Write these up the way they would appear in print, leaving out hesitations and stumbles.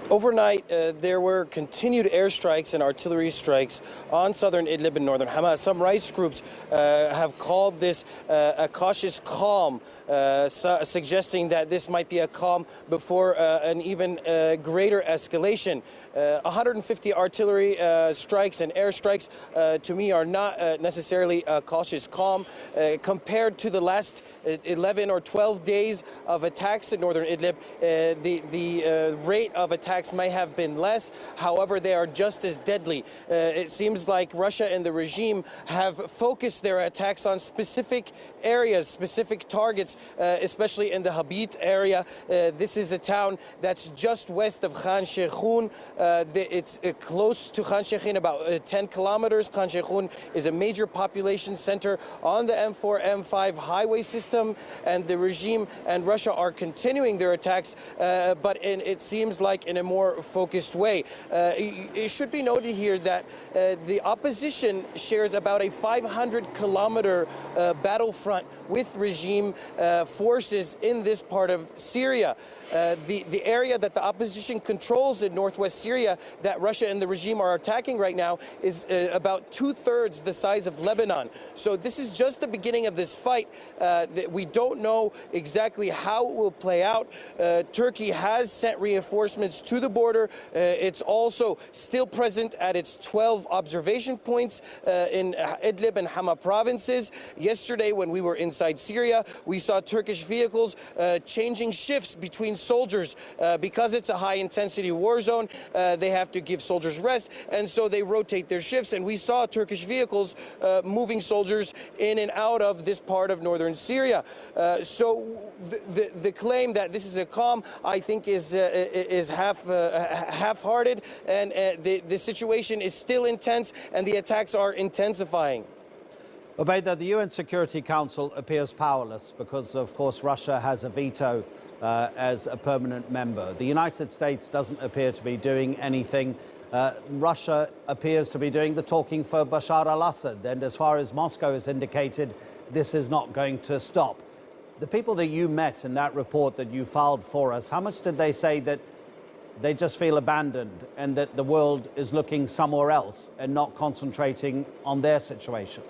Overnight, there were continued airstrikes and artillery strikes on southern Idlib and northern Hama. Some rights groups have called this a cautious calm, suggesting that this might be a calm before an even greater escalation. 150 artillery strikes and airstrikes, to me, are not necessarily a cautious calm. Compared to the last 11 or 12 days of attacks in northern Idlib, the rate of attacks may have been less. However, they are just as deadly. It seems like Russia and the regime have focused their attacks on specific areas, specific targets, especially in the Habit area. This is a town that's just west of Khan Sheikhoun. It's close to Khan Sheikhoun, about 10 kilometers. Khan Sheikhoun is a major population center on the M4, M5 highway system, and the regime and Russia are continuing their attacks, but it seems like in a more focused way. It should be noted here that the opposition shares about a 500-kilometer battlefront with regime forces in this part of Syria. The area that the opposition controls in northwest Syria that Russia and the regime are attacking right now is about 2/3 the size of Lebanon. So this is just the beginning of this fight. We don't know exactly how it will play out. Turkey has sent reinforcements to the border. It's also still present at its 12 observation points in Idlib and Hama provinces. Yesterday, when we were inside Syria, we saw Turkish vehicles changing shifts between soldiers because it's a high-intensity war zone. They have to give soldiers rest, and so they rotate their shifts. And we saw Turkish vehicles moving soldiers in and out of this part of northern Syria. So the claim that this is a calm, I think, is half-hearted, and the situation is still intense, and the attacks are intensifying. Obeida, the UN Security Council appears powerless because, of course, Russia has a veto as a permanent member. The United States doesn't appear to be doing anything. Russia appears to be doing the talking for Bashar al-Assad, and as far as Moscow has indicated, this is not going to stop. The people that you met in that report that you filed for us, how much did they say that they just feel abandoned and that the world is looking somewhere else and not concentrating on their situation?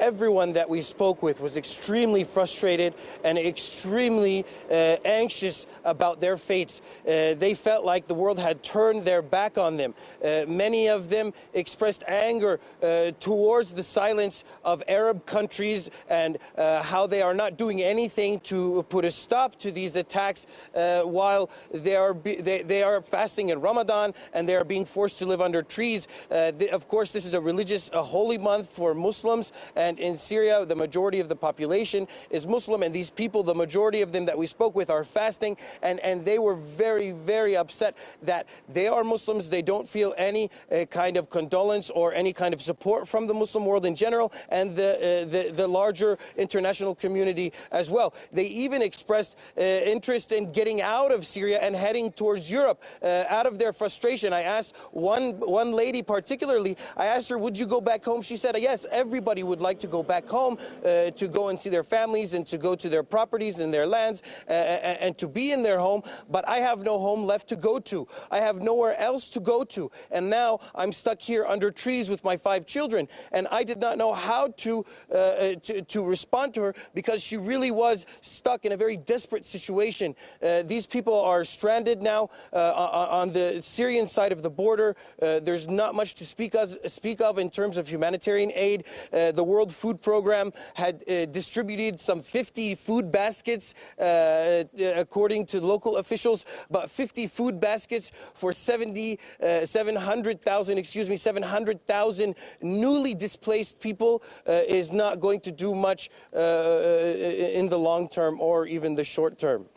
Everyone that we spoke with was extremely frustrated and extremely anxious about their fates. They felt like the world had turned their back on them. Many of them expressed anger towards the silence of Arab countries and how they are not doing anything to put a stop to these attacks while they are fasting in Ramadan and they are being forced to live under trees. Of course, this is a holy month for Muslims, and in Syria, the majority of the population is Muslim, and these people, the majority of them that we spoke with, are fasting, and they were very, very upset that they are Muslims. They don't feel any kind of condolence or any kind of support from the Muslim world in general, and the larger international community as well. They even expressed interest in getting out of Syria and heading towards Europe out of their frustration. I asked one lady particularly, I asked her, would you go back home? She said, yes, everybody would like to go back home, to go and see their families and to go to their properties and their lands and to be in their home, but I have no home left to go to. I have nowhere else to go to, and now I'm stuck here under trees with my 5 children, and I did not know how to respond to her because she really was stuck in a very desperate situation. These people are stranded now on the Syrian side of the border. There's not much to speak of in terms of humanitarian aid. The World Food Program had distributed some 50 food baskets, according to local officials, but 50 food baskets for 700,000 newly displaced people is not going to do much in the long term or even the short term.